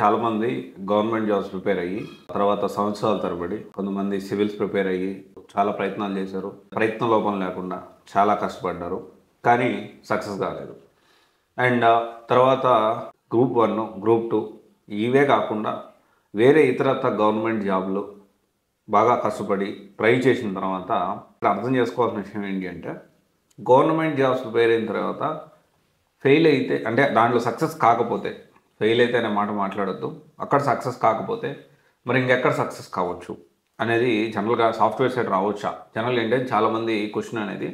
చాలామంది government jobs prepare అయ్యి తర్వాత సంవత్సరాల తరబడి కొంతమంది సివిల్స్ ప్రిపేర్ అయ్యి చాలా ప్రయత్నాలు చేశారు. ప్రయత్న లోపం లేకుండా చాలా కష్టపడ్డారు. కానీ సక్సెస్ కాలేదు. అండ్ తర్వాత గ్రూప్ 1, గ్రూప్ 2 ఇవే కాకుండా వేరే ఇతరత్ర గవర్నమెంట్ జాబ్లు బాగా కష్టపడి ట్రై చేసిన తర్వాత ఇక్కడ అర్థం చేసుకోవాల్సిన విషయం ఏంటి అంటే, గవర్నమెంట్ జాబ్స్ ప్రిపేర్ అయిన తర్వాత ఫెయిల్ అయితే అంటే దాంట్లో సక్సెస్ కాకపోతే, ఫెయిల్ అయితే అనే మాట మాట్లాడొద్దు, అక్కడ సక్సెస్ కాకపోతే మరి ఇంకెక్కడ సక్సెస్ కావచ్చు అనేది జనరల్గా సాఫ్ట్వేర్ సైడ్ రావచ్చా? జనరల్ ఏంటంటే చాలామంది క్వశ్చన్ అనేది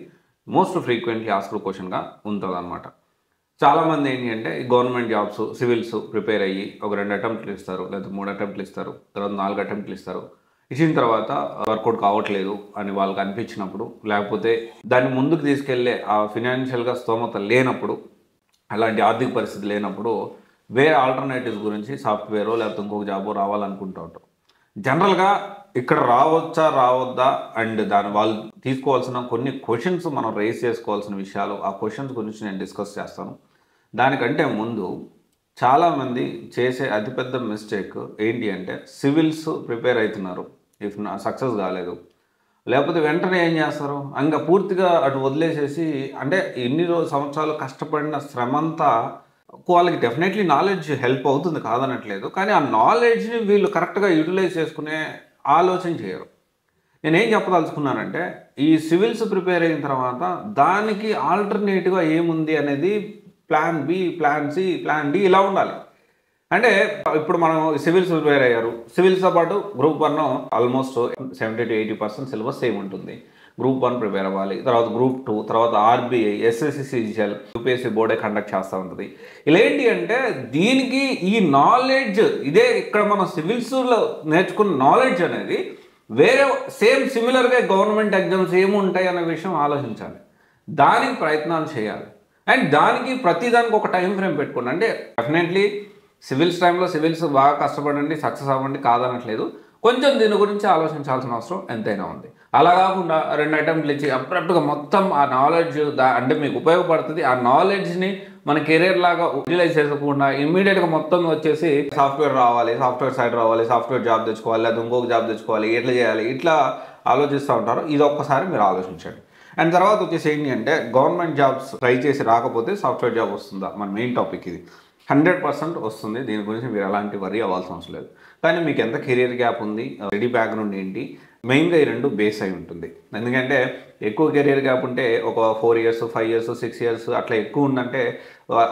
మోస్ట్ ఫ్రీక్వెంట్లీ ఆస్క్డ్ క్వశ్చన్గా ఉంటుంది అనమాట. చాలామంది ఏంటి అంటే గవర్నమెంట్ జాబ్స్ సివిల్స్ ప్రిపేర్ అయ్యి ఒక 2 అటెంప్ట్లు ఇస్తారు, లేదా 3 అటెంప్ట్లు ఇస్తారు, తర్వాత 4 అటెంప్ట్లు ఇస్తారు. ఇచ్చిన తర్వాత వర్కౌట్ కావట్లేదు అని వాళ్ళకి అనిపించినప్పుడు, లేకపోతే దాన్ని ముందుకు తీసుకెళ్లే ఆ ఫినాన్షియల్గా స్తోమత లేనప్పుడు, అలాంటి ఆర్థిక పరిస్థితి లేనప్పుడు వేరే ఆల్టర్నేటివ్స్ గురించి సాఫ్ట్వేరో లేకపోతే ఇంకొక జాబో రావాలనుకుంటూ ఉంటారు. జనరల్గా ఇక్కడ రావచ్చా రావద్దా అండ్ దాని వాళ్ళు తీసుకోవాల్సిన కొన్ని క్వశ్చన్స్ మనం రేస్ చేసుకోవాల్సిన విషయాలు, ఆ క్వశ్చన్స్ గురించి నేను డిస్కస్ చేస్తాను. దానికంటే ముందు చాలామంది చేసే అతిపెద్ద మిస్టేక్ ఏంటి అంటే, సివిల్స్ ప్రిపేర్ అవుతున్నారు, ఇఫ్ సక్సెస్ కాలేదు, లేకపోతే వెంటనే ఏం చేస్తారు, ఇంకా పూర్తిగా అటు వదిలేసేసి, అంటే ఎన్ని సంవత్సరాలు కష్టపడిన శ్రమంతా వాళ్ళకి డెఫినెట్లీ నాలెడ్జ్ హెల్ప్ అవుతుంది కాదనట్లేదు, కానీ ఆ నాలెడ్జ్ని వీళ్ళు కరెక్ట్గా యూటిలైజ్ చేసుకునే ఆలోచన చేయరు. నేనేం చెప్పదలుచుకున్నానంటే, ఈ సివిల్స్ ప్రిపేర్ అయిన తర్వాత దానికి ఆల్టర్నేటివ్గా ఏముంది అనేది plan B, plan C, plan D ఇలా ఉండాలి. అంటే ఇప్పుడు మనం సివిల్స్ ప్రిపేర్ అయ్యారు, సివిల్స్తో పాటు group 1 almost 70 to 80% syllabus same ఉంటుంది. గ్రూప్ 1 ప్రిపేర్ అవ్వాలి, తర్వాత గ్రూప్ 2, తర్వాత ఆర్బీఐ, ఎస్ఎస్సి, సిజిఎల్, యూపీఎస్సీ బోర్డే కండక్ట్ చేస్తూ ఉంటుంది. ఇలా ఏంటి అంటే దీనికి ఈ నాలెడ్జ్ ఇదే ఇక్కడ మనం సివిల్స్లో నేర్చుకున్న నాలెడ్జ్ అనేది వేరే సేమ్ సిమిలర్గా గవర్నమెంట్ ఎగ్జామ్స్ ఏముంటాయి అనే విషయం ఆలోచించాలి, దానికి ప్రయత్నాలు చేయాలి. అండ్ దానికి ప్రతిదానికి ఒక టైం ఫ్రేమ్ పెట్టుకోండి. అంటే డెఫినెట్లీ సివిల్స్ టైంలో సివిల్స్ బాగా కష్టపడండి, సక్సెస్ అవ్వండి కాదనట్లేదు, కొంచెం దీని గురించి ఆలోచించాల్సిన అవసరం ఎంతైనా ఉంది. అలా కాకుండా 2 అటెంప్ట్లు ఇచ్చి అప్పుడప్పుడుగా మొత్తం ఆ నాలెడ్జ్ అంటే మీకు ఉపయోగపడుతుంది, ఆ నాలెడ్జ్ని మన కెరీర్ లాగా యూటిలైజ్ చేసుకోకుండా ఇమ్మీడియట్గా మొత్తం వచ్చేసి సాఫ్ట్వేర్ రావాలి, సాఫ్ట్వేర్ సైడ్ రావాలి, సాఫ్ట్వేర్ జాబ్ తెచ్చుకోవాలి, లేదా ఇంకొక జాబ్ తెచ్చుకోవాలి, ఎట్లా చేయాలి, ఇట్లా ఆలోచిస్తూ ఉంటారు. ఇది ఒక్కసారి మీరు ఆలోచించండి. అండ్ తర్వాత వచ్చేసి ఏంటి అంటే, గవర్నమెంట్ జాబ్స్ ట్రై చేసి రాకపోతే సాఫ్ట్వేర్ జాబ్ వస్తుందా, మన మెయిన్ టాపిక్ ఇది. 100% వస్తుంది, దీని గురించి మీరు ఎలాంటి వరీ అవ్వాల్సిన అవసరం లేదు. కానీ మీకు ఎంత కెరీర్ గ్యాప్ ఉంది, రెడీ బ్యాక్గ్రౌండ్ ఏంటి, మెయిన్గా ఈ 2 బేస్ అయి ఉంటుంది. ఎందుకంటే ఎక్కువ కెరీర్ గ్యాప్ ఉంటే ఒక 4 years, 5 years, 6 years అట్లా ఎక్కువ ఉందంటే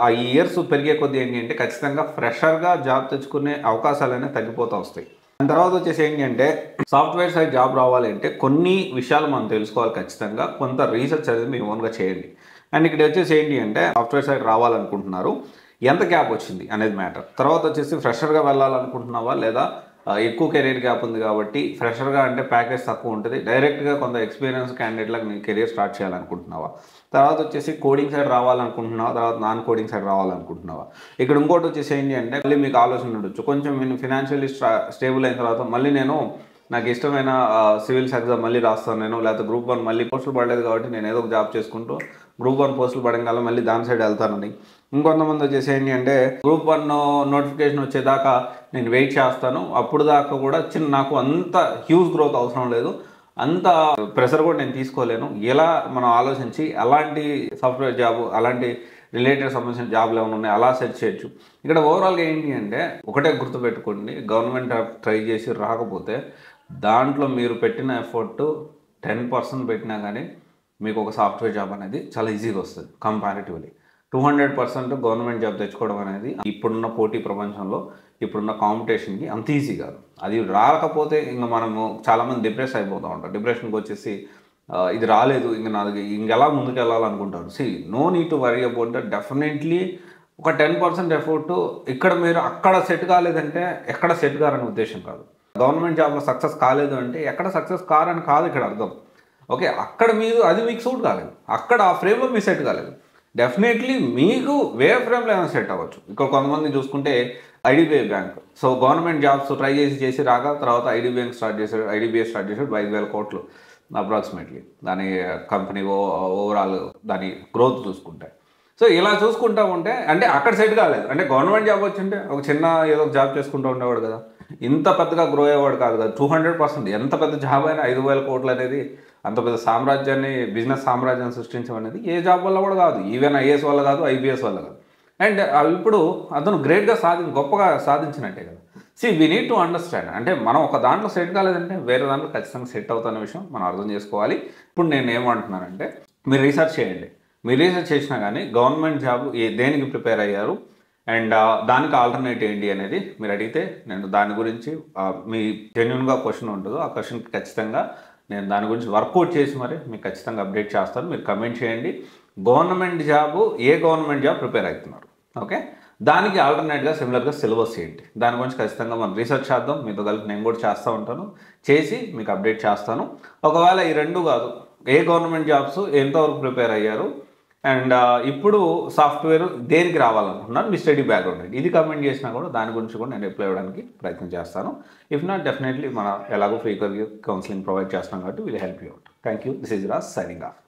ఆ ఇయర్స్ పెరిగే కొద్దీ ఏంటి అంటే ఖచ్చితంగా ఫ్రెషర్గా జాబ్ తెచ్చుకునే అవకాశాలు అనేవి తగ్గిపోతూ వస్తాయి. దాని తర్వాత వచ్చేసి ఏంటి అంటే, సాఫ్ట్వేర్ సైడ్ జాబ్ రావాలి అంటే కొన్ని విషయాలు మనం తెలుసుకోవాలి ఖచ్చితంగా, కొంత రీసెర్చ్ అనేది మీ ఓన్గా చేయండి. అండ్ ఇక్కడ వచ్చేసి ఏంటి అంటే, సాఫ్ట్వేర్ సైడ్ రావాలనుకుంటున్నారు, ఎంత గ్యాప్ వచ్చింది అనేది మ్యాటర్. తర్వాత వచ్చేసి ఫ్రెషర్గా వెళ్ళాలనుకుంటున్నావా, లేదా ఎక్కువ కెరీర్ గ్యాప్ ఉంది కాబట్టి ఫ్రెషర్గా అంటే ప్యాకేజ్ తక్కువ ఉంటుంది, డైరెక్ట్గా కొంత ఎక్స్పీరియన్స్ క్యాండిడేట్లకు నీ కెరీర్ స్టార్ట్ చేయాలనుకుంటున్నావా, తర్వాత వచ్చేసి కోడింగ్ సైడ్ రావాలనుకుంటున్నావా, తర్వాత నాన్ కోడింగ్ సైడ్ రావాలనుకుంటున్నావా. ఇక్కడ ఇంకోటి వచ్చేసి ఏంటి అంటే, మళ్ళీ మీకు ఆలోచన ఉండొచ్చు, కొంచెం నేను ఫినాన్షియల్లీ స్టేబుల్ అయిన తర్వాత మళ్ళీ నాకు ఇష్టమైన సివిల్స్ ఎగ్జామ్ మళ్ళీ రాస్తాను నేను, లేకపోతే గ్రూప్ 1 మళ్ళీ పోస్టులు పడలేదు కాబట్టి నేను ఏదో ఒక జాబ్ చేసుకుంటూ గ్రూప్ 1 పోస్టులు పడగాల మళ్ళీ దాని సైడ్ వెళ్తానని. ఇంకొంతమంది వచ్చేసి ఏంటి అంటే, గ్రూప్ 1 నోటిఫికేషన్ వచ్చేదాకా నేను వెయిట్ చేస్తాను, అప్పుడు దాకా కూడా నాకు అంత హ్యూజ్ గ్రోత్ అవసరం లేదు, అంత ప్రెషర్ కూడా నేను తీసుకోలేను, ఇలా మనం ఆలోచించి అలాంటి సాఫ్ట్వేర్ జాబ్, అలాంటి రిలేటెడ్ సంబంధించిన జాబ్లు ఏమైనా ఉన్నాయి అలా సెర్చ్ చేయొచ్చు. ఇక్కడ ఓవరాల్గా ఏంటి అంటే ఒకటే గుర్తుపెట్టుకోండి, గవర్నమెంట్ ట్రై చేసి రాకపోతే దాంట్లో మీరు పెట్టిన ఎఫర్ట్ 10% పెట్టినా కానీ మీకు ఒక సాఫ్ట్వేర్ జాబ్ అనేది చాలా ఈజీగా వస్తుంది. కంపారిటివ్లీ 200% గవర్నమెంట్ జాబ్ తెచ్చుకోవడం అనేది ఇప్పుడున్న పోటీ ప్రపంచంలో, ఇప్పుడున్న కాంపిటీషన్కి అంత ఈజీ కాదు. అది రాకపోతే ఇంకా మనము చాలామంది డిప్రెస్ అయిపోతూ ఉంటాం. డిప్రెషన్కి వచ్చేసి ఇది రాలేదు, ఇంక నాది ఇంకెలా ముందుకు వెళ్ళాలనుకుంటారు. No need to worry about that. Definitely ఒక 10% ఎఫర్ట్ ఇక్కడ మీరు అక్కడ సెట్ కాలేదంటే ఎక్కడ సెట్ కారని ఉద్దేశం కాదు. గవర్నమెంట్ జాబ్లో సక్సెస్ కాలేదు అంటే ఎక్కడ సక్సెస్ కారని కాదు ఇక్కడ అర్థం. ఓకే, అక్కడ మీరు అది మీకు సూట్ కాలేదు, అక్కడ ఆ ఫ్రేమ్లో మీరు సెట్ కాలేదు. డెఫినెట్లీ మీకు వేరే ఫ్రేమ్లో ఏమైనా సెట్ అవ్వచ్చు. ఇక్కడ కొంతమంది చూసుకుంటే IDBI bank, so government jobs try చేసి రాక తర్వాత ఐడిబిఐ స్టార్ట్ చేశాడు, 5,000 కోట్లు అప్రాక్సిమేట్లీ దాని కంపెనీ ఓవరాల్ దాని గ్రోత్ చూసుకుంటే. సో ఇలా చూసుకుంటా ఉంటే అంటే అక్కడ సెట్ కాలేదు. అంటే గవర్నమెంట్ జాబ్ వచ్చింటే ఒక చిన్న ఏదో ఒక జాబ్ చేసుకుంటూ ఉండేవాడు కదా, ఇంత పెద్దగా గ్రో అయ్యేవాడు కాదు కదా. 200% ఎంత పెద్ద జాబ్ అయినా 5,000 కోట్లు అనేది అంత పెద్ద సామ్రాజ్యాన్ని, బిజినెస్ సామ్రాజ్యాన్ని సృష్టించడం అనేది ఏ జాబ్ వల్ల కూడా కాదు. ఈవెన్ ఐఏఎస్ వల్ల కాదు, ఐపీఎస్ వల్ల కాదు. అండ్ ఇప్పుడు అతను గ్రేట్గా గొప్పగా సాధించినట్టే కదా. We need to understand. అంటే మనం ఒక దాంట్లో సెట్ కాలేదంటే వేరే దాంట్లో ఖచ్చితంగా సెట్ అవుతున్న విషయం మనం అర్థం చేసుకోవాలి. ఇప్పుడు నేను ఏమంటున్నానంటే మీరు రీసెర్చ్ చేయండి. మీరు రీసెర్చ్ చేసినా కానీ గవర్నమెంట్ జాబ్ దేనికి ప్రిపేర్ అయ్యారు అండ్ దానికి ఆల్టర్నేట్ ఏంటి అనేది మీరు అడిగితే నేను దాని గురించి మీ జెన్యున్గా క్వశ్చన్ ఉంటుందో ఆ క్వశ్చన్కి ఖచ్చితంగా నేను దాని గురించి వర్కౌట్ చేసి మరి మీకు ఖచ్చితంగా అప్డేట్ చేస్తాను. మీరు కమెంట్ చేయండి. గవర్నమెంట్ జాబ్ ఏ గవర్నమెంట్ జాబ్ ప్రిపేర్ అవుతున్నారు, ఓకే, దానికి ఆల్టర్నేట్గా సిమిలర్గా సిలబస్ ఏంటి, దాని గురించి ఖచ్చితంగా మనం రీసెర్చ్ చేద్దాం. మీతో కలిపి నేను కూడా చేస్తూ ఉంటాను, చేసి మీకు అప్డేట్ చేస్తాను. ఒకవేళ ఈ రెండు కాదు, ఏ గవర్నమెంట్ జాబ్స్ ఎంతవరకు ప్రిపేర్ అయ్యారు అండ్ ఇప్పుడు సాఫ్ట్వేర్ దేనికి రావాలనుకుంటున్నారు, మీ స్టడీ బ్యాక్గ్రౌండ్ ఇది కమెంట్ చేసినా కూడా దాని గురించి కూడా నేను రిప్లై ఇవ్వడానికి ప్రయత్నం చేస్తాను. ఇఫ్ నాట్ డెఫినెట్లీ మన ఎలాగో ఫ్రీ కరిयर కౌన్సిలింగ్ ప్రొవైడ్ చేస్తున్నాం కాబట్టి will help you out. Thank you. This is Raj signing off.